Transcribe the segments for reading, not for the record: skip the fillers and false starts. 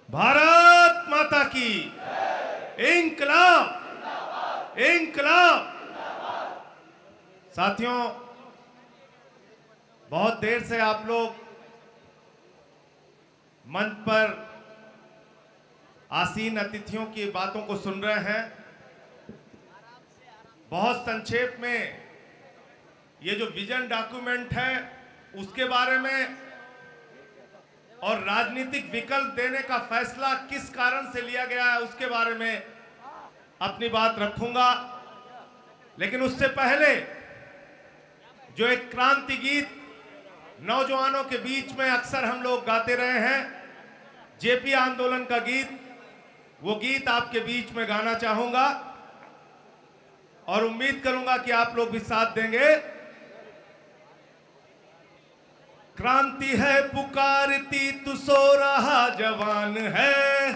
भारत माता की इंकलाब, इंकलाब। साथियों, बहुत देर से आप लोग मंच पर आसीन अतिथियों की बातों को सुन रहे हैं। बहुत संक्षेप में ये जो विजन डॉक्यूमेंट है उसके बारे में और राजनीतिक विकल्प देने का फैसला किस कारण से लिया गया है उसके बारे में अपनी बात रखूंगा। लेकिन उससे पहले जो एक क्रांति गीत नौजवानों के बीच में अक्सर हम लोग गाते रहे हैं, जेपी आंदोलन का गीत, वो गीत आपके बीच में गाना चाहूंगा और उम्मीद करूंगा कि आप लोग भी साथ देंगे। क्रांति है पुकारती तू सो रहा जवान है,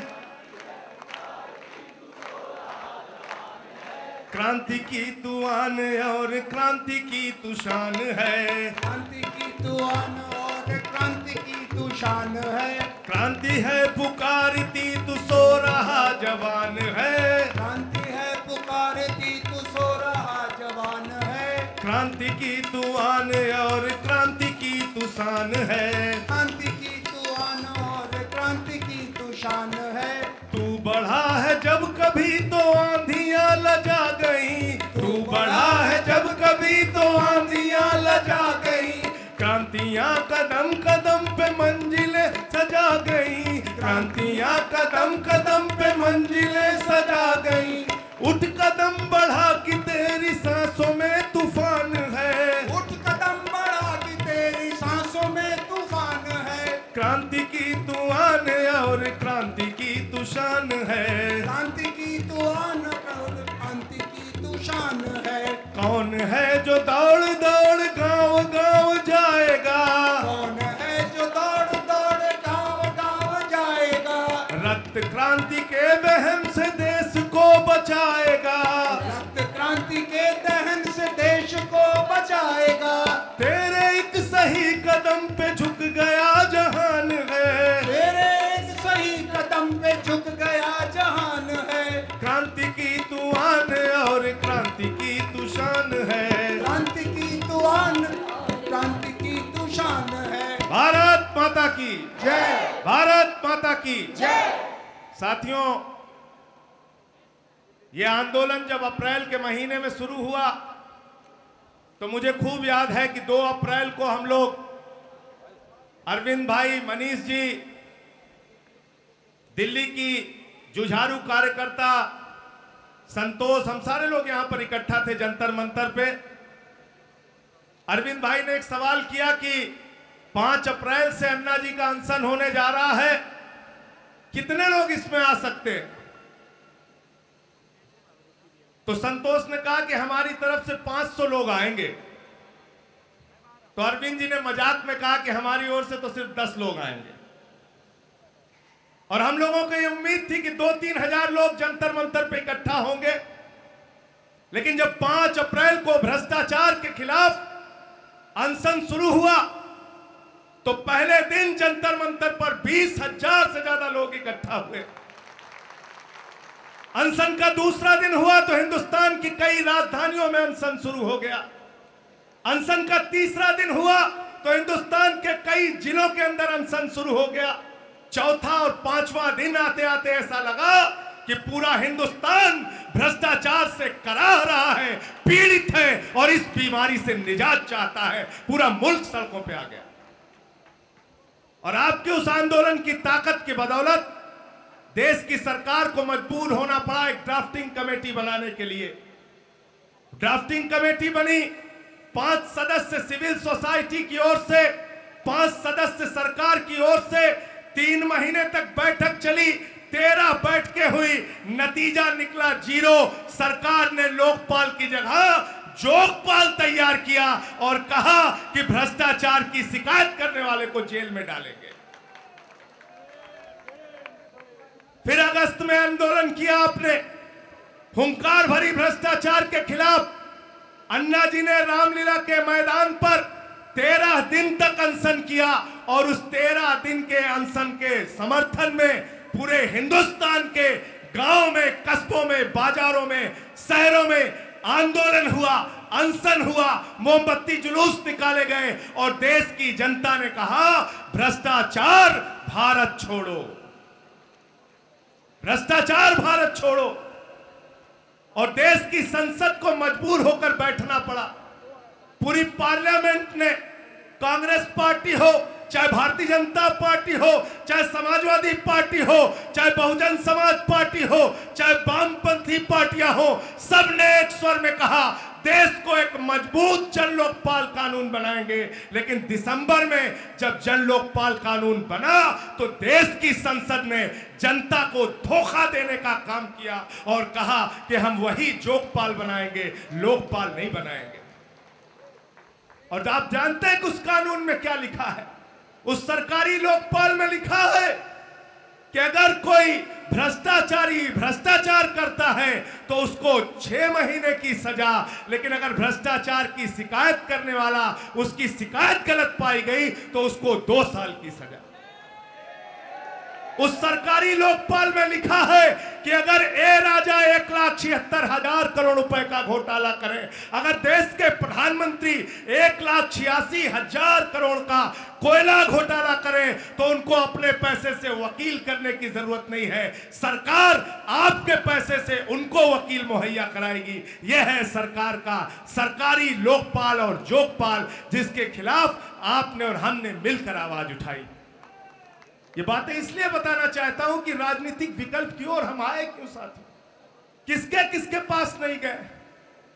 क्रांति की तू आन और क्रांति की तू शान है, क्रांति की तू आन और क्रांति की तू शान है। क्रांति है पुकारती तू सो रहा जवान है, क्रांति है पुकारती तू सो रहा जवान है। क्रांति की तू आन और क्रांति की तू शान है, क्रांति की तू आन और क्रांति की तू शान है। तू बढ़ा है जब कभी तो आंधियां लजा गई, तू बढ़ा है जब कभी तो आंधियां लजा गई, क्रांतियां कदम कदम पे मंजिलें सजा गई, क्रांतियां कदम कदम पे मंजिलें सजा गई। उठ कदम बढ़ा कि तेरी सांसों में तूफान है, उठ कदम बढ़ा कि तेरी सांसों में तूफान है। क्रांति की तू आन और क्रांति की तू शान है, क्रांति की तू आन और क्रांति की तू शान है। कौन है जो दौड़ दौड़ गांव गांव जाएगा, कौन है जो दौड़ दौड़ गांव गांव जाएगा, रक्त क्रांति के बहन से देश को बचाएगा, रक्त क्रांति के दहन से देश को बचाएगा। तेरे एक सही कदम पे झुक गया जहान है, तेरे एक सही कदम पे झुक गया जहान है। क्रांति की तू आन और क्रांति की तू शान है, क्रांति की तू आन क्रांति की तू शान है। भारत माता की जय, भारत माता की जय। साथियों, यह आंदोलन जब अप्रैल के महीने में शुरू हुआ तो मुझे खूब याद है कि 2 अप्रैल को हम लोग अरविंद भाई, मनीष जी, दिल्ली की जुझारू कार्यकर्ता संतोष, हम सारे लोग यहां पर इकट्ठा थे जंतर मंतर पे। अरविंद भाई ने एक सवाल किया कि 5 अप्रैल से अन्ना जी का अनशन होने जा रहा है, कितने लोग इसमें आ सकते हैं? तो संतोष ने कहा कि हमारी तरफ से 500 लोग आएंगे। तो अरविंद जी ने मजाक में कहा कि हमारी ओर से तो सिर्फ 10 लोग आएंगे। और हम लोगों को ये उम्मीद थी कि 2-3 हजार लोग जंतर मंतर पे इकट्ठा होंगे। लेकिन जब 5 अप्रैल को भ्रष्टाचार के खिलाफ अनशन शुरू हुआ तो पहले दिन जंतर मंतर पर 20,000 से ज्यादा लोग इकट्ठा हुए। अनशन का दूसरा दिन हुआ तो हिंदुस्तान की कई राजधानियों में अनशन शुरू हो गया। अनशन का तीसरा दिन हुआ तो हिंदुस्तान के कई जिलों के अंदर अनशन शुरू हो गया। चौथा और 5वां दिन आते आते ऐसा लगा कि पूरा हिंदुस्तान भ्रष्टाचार से कराह रहा है, पीड़ित है और इस बीमारी से निजात चाहता है। पूरा मुल्क सड़कों पे आ गया और आपके उस आंदोलन की ताकत की बदौलत देश की सरकार को मजबूर होना पड़ा एक ड्राफ्टिंग कमेटी बनाने के लिए। ड्राफ्टिंग कमेटी बनी, 5 सदस्य सिविल सोसाइटी की ओर से, 5 सदस्य सरकार की ओर से। 3 महीने तक बैठक चली, 13 बैठकें हुई, नतीजा निकला 0। सरकार ने लोकपाल की जगह जोगपाल तैयार किया और कहा कि भ्रष्टाचार की शिकायत करने वाले को जेल में डालेंगे। फिर अगस्त में आंदोलन किया आपने, हुंकार भरी भ्रष्टाचार के खिलाफ। अन्ना जी ने रामलीला के मैदान पर 13 दिन तक अनशन किया और उस 13 दिन के अनशन के समर्थन में पूरे हिंदुस्तान के गांव में, कस्बों में, बाजारों में, शहरों में आंदोलन हुआ, अनशन हुआ, मोमबत्ती जुलूस निकाले गए और देश की जनता ने कहा भ्रष्टाचार भारत छोड़ो, भ्रष्टाचार भारत छोड़ो। और देश की संसद को मजबूर होकर बैठना पड़ा। पूरी पार्लियामेंट ने, कांग्रेस पार्टी हो, चाहे भारतीय जनता पार्टी हो, चाहे समाजवादी पार्टी हो, चाहे बहुजन समाज पार्टी हो, चाहे वामपंथी पार्टियां हो, सबने एक स्वर में कहा देश को एक मजबूत जन लोकपाल कानून बनाएंगे। लेकिन दिसंबर में जब जन लोकपाल कानून बना तो देश की संसद ने जनता को धोखा देने का काम किया और कहा कि हम वही जोगपाल बनाएंगे, लोकपाल नहीं बनाएंगे। और आप जानते हैं कि उस कानून में क्या लिखा है? उस सरकारी लोकपाल में लिखा है कि अगर कोई भ्रष्टाचारी भ्रष्टाचार करता है तो उसको 6 महीने की सजा, लेकिन अगर भ्रष्टाचार की शिकायत करने वाला उसकी शिकायत गलत पाई गई तो उसको 2 साल की सजा। उस सरकारी लोकपाल में लिखा है कि अगर ए राजा 1,76,000 करोड़ रुपए का घोटाला करें, अगर देश के प्रधानमंत्री 1,86,000 करोड़ का कोयला घोटाला करें तो उनको अपने पैसे से वकील करने की जरूरत नहीं है, सरकार आपके पैसे से उनको वकील मुहैया कराएगी। यह है सरकार का सरकारी लोकपाल और जोगपाल, जिसके खिलाफ आपने और हमने मिलकर आवाज उठाई। ये बातें इसलिए बताना चाहता हूं कि राजनीतिक विकल्प की ओर हम आए क्यों साथी? किसके किसके पास नहीं गए?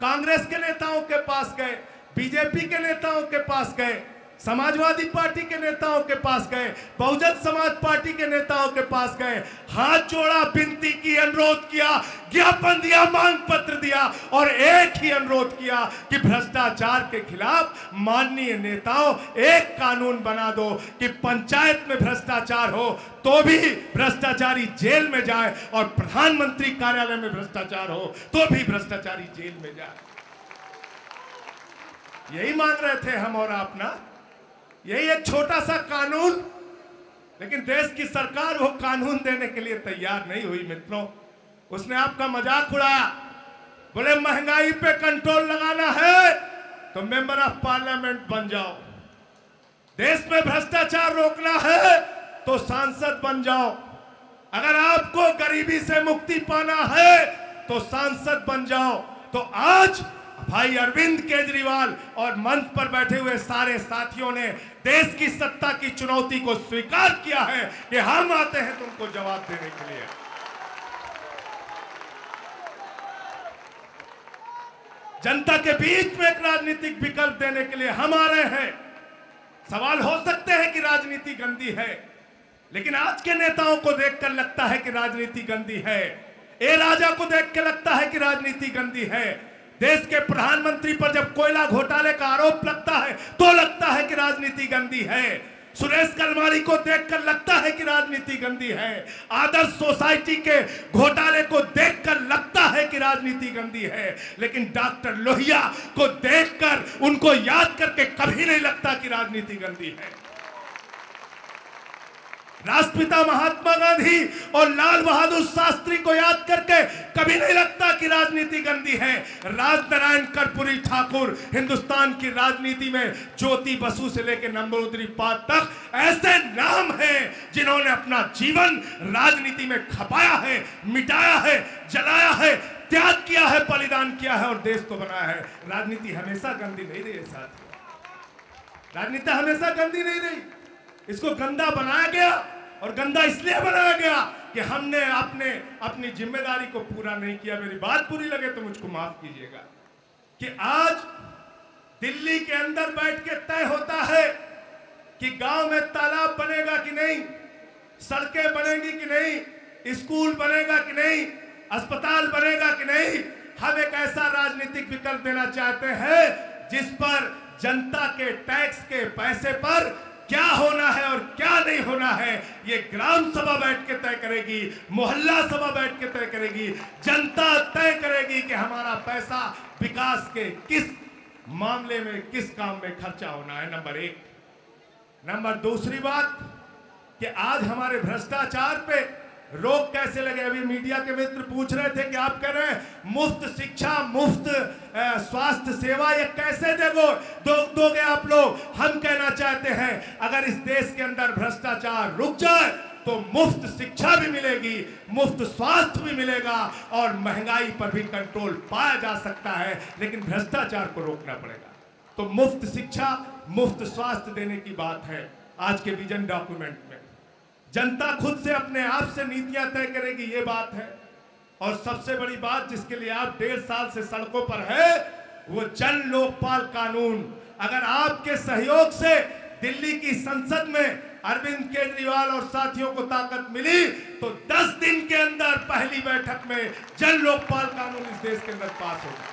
कांग्रेस के नेताओं के पास गए, बीजेपी के नेताओं के पास गए, समाजवादी पार्टी के नेताओं के पास गए, बहुजन समाज पार्टी के नेताओं के पास गए, हाथ जोड़ा, विनती की, अनुरोध किया, ज्ञापन दिया, मांग पत्र दिया और एक ही अनुरोध किया कि भ्रष्टाचार के खिलाफ माननीय नेताओं एक कानून बना दो कि पंचायत में भ्रष्टाचार हो तो भी भ्रष्टाचारी जेल में जाए और प्रधानमंत्री कार्यालय में भ्रष्टाचार हो तो भी भ्रष्टाचारी जेल में जाए। यही मांग रहे थे हम और आप ना, यही एक छोटा सा कानून। लेकिन देश की सरकार वो कानून देने के लिए तैयार नहीं हुई मित्रों। उसने आपका मजाक उड़ाया, बोले महंगाई पे कंट्रोल लगाना है तो मेंबर ऑफ पार्लियामेंट बन जाओ, देश में भ्रष्टाचार रोकना है तो सांसद बन जाओ, अगर आपको गरीबी से मुक्ति पाना है तो सांसद बन जाओ। तो आज भाई अरविंद केजरीवाल और मंच पर बैठे हुए सारे साथियों ने देश की सत्ता की चुनौती को स्वीकार किया है कि हम आते हैं तुमको जवाब देने के लिए। जनता के बीच में एक राजनीतिक विकल्प देने के लिए हम आ रहे हैं। सवाल हो सकते हैं कि राजनीति गंदी है, लेकिन आज के नेताओं को देखकर लगता है कि राजनीति गंदी है, ए राजा को देख के लगता है कि राजनीति गंदी है। देश के प्रधानमंत्री पर जब कोयला घोटाले का आरोप लगता है तो लगता है कि राजनीति गंदी है। सुरेश कलमारी को देखकर लगता है कि राजनीति गंदी है। आदर्श सोसाइटी के घोटाले को देखकर लगता है कि राजनीति गंदी है, लेकिन डॉक्टर लोहिया को देखकर, उनको याद करके कभी नहीं लगता कि राजनीति गंदी है। राष्ट्रपिता महात्मा गांधी और लाल बहादुर शास्त्री को याद करके कभी नहीं लगता कि राजनीति गंदी है। राजनारायण कर्पूरी ठाकुर हिंदुस्तान की राजनीति में, ज्योति बसु से लेकर नंबूदरी पाल तक ऐसे नाम हैं जिन्होंने अपना जीवन राजनीति में खपाया है, मिटाया है, जलाया है, त्याग किया है, बलिदान किया है और देश को बनाया है। राजनीति हमेशा गंदी नहीं रही साथ, राजनीति हमेशा गंदी नहीं रही। इसको गंदा बनाया गया और गंदा इसलिए बनाया गया कि हमने अपनी जिम्मेदारी को पूरा नहीं किया। मेरी बात पूरी लगे तो मुझको माफ कीजिएगा कि आज दिल्ली के अंदर बैठ के तय होता है कि गांव में तालाब बनेगा कि नहीं, सड़कें बनेंगी कि नहीं, स्कूल बनेगा कि नहीं, अस्पताल बनेगा कि नहीं। हम एक ऐसा राजनीतिक विकल्प देना चाहते हैं जिस पर जनता के टैक्स के पैसे पर क्या होना है और क्या नहीं होना है ये ग्राम सभा बैठ के तय करेगी, मोहल्ला सभा बैठ के तय करेगी। जनता तय करेगी कि हमारा पैसा विकास के किस मामले में, किस काम में खर्चा होना है। नंबर एक। नंबर दूसरी बात कि आज हमारे भ्रष्टाचार पे रोक कैसे लगे? अभी मीडिया के मित्र पूछ रहे थे कि आप कह रहे हैं मुफ्त शिक्षा, मुफ्त स्वास्थ्य सेवा, ये कैसे दोगे आप लोग? हम कहना चाहते हैं अगर इस देश के अंदर भ्रष्टाचार रुक जाए तो मुफ्त शिक्षा भी मिलेगी, मुफ्त स्वास्थ्य भी मिलेगा और महंगाई पर भी कंट्रोल पाया जा सकता है, लेकिन भ्रष्टाचार को रोकना पड़ेगा। तो मुफ्त शिक्षा, मुफ्त स्वास्थ्य देने की बात है आज के विजन डॉक्यूमेंट में। जनता खुद से अपने आप से नीतियां तय करेगी, ये बात है। और सबसे बड़ी बात जिसके लिए आप 1.5 साल से सड़कों पर है, वो जन लोकपाल कानून। अगर आपके सहयोग से दिल्ली की संसद में अरविंद केजरीवाल और साथियों को ताकत मिली तो 10 दिन के अंदर पहली बैठक में जन लोकपाल कानून इस देश के अंदर पास होगा।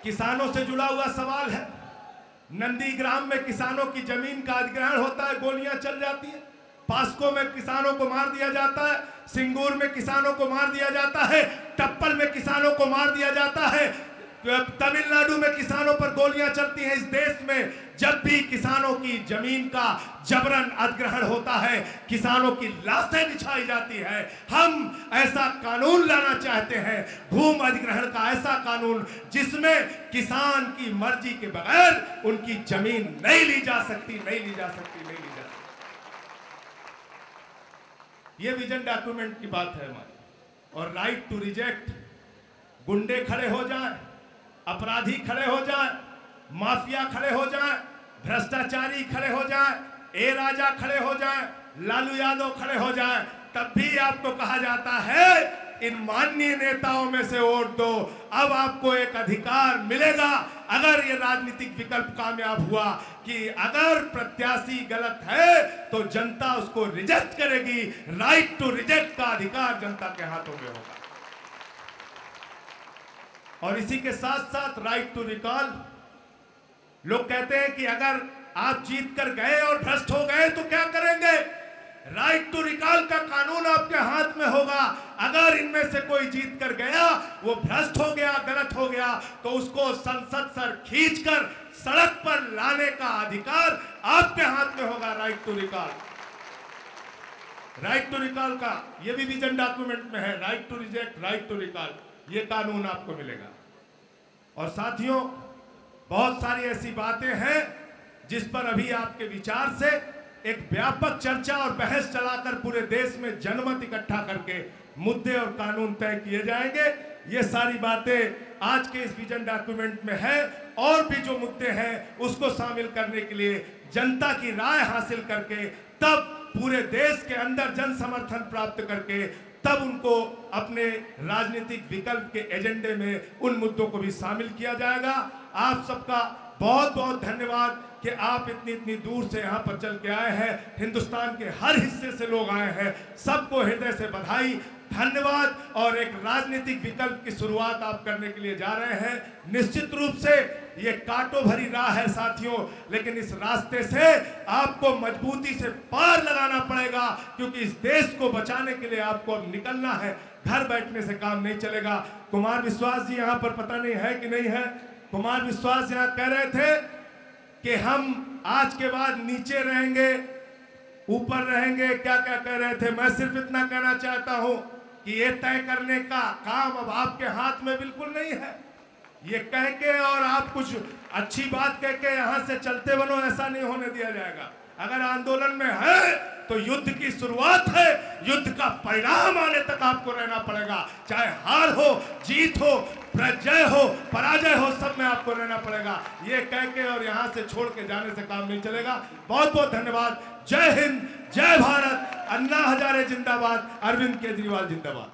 किसानों से जुड़ा हुआ सवाल है। नंदीग्राम में किसानों की जमीन का अधिग्रहण होता है, गोलियां चल जाती है। पास्को में किसानों को मार दिया जाता है, सिंगूर में किसानों को मार दिया जाता है, टप्पल में किसानों को मार दिया जाता है, तमिलनाडु में किसानों पर गोलियां चलती हैं। इस देश में जब भी किसानों की जमीन का जबरन अधिग्रहण होता है, किसानों की लाशें बिछाई जाती है। हम ऐसा कानून लाना चाहते हैं, भूमि अधिग्रहण का ऐसा कानून जिसमें किसान की मर्जी के बगैर उनकी जमीन नहीं ली जा सकती, नहीं ली जा सकती, नहीं ली जा सकती। ये विजन डॉक्यूमेंट की बात है हमारी। और राइट टू रिजेक्ट, गुंडे खड़े हो जाएं, अपराधी खड़े हो जाएं, माफिया खड़े हो जाएं, भ्रष्टाचारी खड़े हो जाएं, ए राजा खड़े हो जाएं, लालू यादव खड़े हो जाएं, तब भी आपको कहा जाता है इन माननीय नेताओं में से वोट दो। अब आपको एक अधिकार मिलेगा अगर ये राजनीतिक विकल्प कामयाब हुआ कि अगर प्रत्याशी गलत है तो जनता उसको रिजेक्ट करेगी। राइट टू रिजेक्ट का अधिकार जनता के हाथों में होगा। और इसी के साथ साथ राइट टू रिकॉल। लोग कहते हैं कि अगर आप जीत कर गए और भ्रष्ट हो गए तो क्या करेंगे? राइट टू रिकॉल का कानून आपके हाथ में होगा। अगर इनमें से कोई जीत कर गया, वो भ्रष्ट हो गया, गलत हो गया, तो उसको संसद सर खींचकर सड़क पर लाने का अधिकार आपके हाथ में होगा। Right to recall, right to recall का ये भी विजन डॉक्यूमेंट में है। Right to reject, right to recall, ये कानून आपको मिलेगा। और साथियों, बहुत सारी ऐसी बातें हैं जिस पर अभी आपके विचार से एक व्यापक चर्चा और बहस चलाकर पूरे देश में जनमत इकट्ठा करके मुद्दे और कानून तय किए जाएंगे। ये सारी बातें आज के इस विजन डॉक्यूमेंट में है। और भी जो मुद्दे हैं उसको शामिल करने के लिए जनता की राय हासिल करके तब पूरे देश के अंदर जन समर्थन प्राप्त करके तब उनको अपने राजनीतिक विकल्प के एजेंडे में उन मुद्दों को भी शामिल किया जाएगा। आप सबका बहुत बहुत धन्यवाद कि आप इतनी दूर से यहाँ पर चल के आए हैं। हिंदुस्तान के हर हिस्से से लोग आए हैं। सबको हृदय से बधाई, धन्यवाद। और एक राजनीतिक विकल्प की शुरुआत आप करने के लिए जा रहे हैं। निश्चित रूप से ये कांटों भरी राह है साथियों, लेकिन इस रास्ते से आपको मजबूती से पार लगाना पड़ेगा, क्योंकि इस देश को बचाने के लिए आपको अब निकलना है। घर बैठने से काम नहीं चलेगा। कुमार विश्वास जी यहाँ पर पता नहीं है कि नहीं है। कुमार विश्वास यहाँ कह रहे थे कि हम आज के बाद नीचे रहेंगे, ऊपर रहेंगे, क्या क्या कह रहे थे। मैं सिर्फ इतना कहना चाहता हूं कि ये तय करने का काम अब आपके हाथ में बिल्कुल नहीं है। ये कह के और आप कुछ अच्छी बात कह के यहाँ से चलते बनो, ऐसा नहीं होने दिया जाएगा। अगर आंदोलन में है तो युद्ध की शुरुआत है, युद्ध का परिणाम आने तक आपको रहना पड़ेगा। चाहे हार हो, जीत हो, जय हो, पराजय हो, सब में आपको रहना पड़ेगा। ये कह के और यहाँ से छोड़ के जाने से काम नहीं चलेगा। बहुत बहुत धन्यवाद। जय हिंद, जय भारत, अन्ना हजारे जिंदाबाद, अरविंद केजरीवाल जिंदाबाद।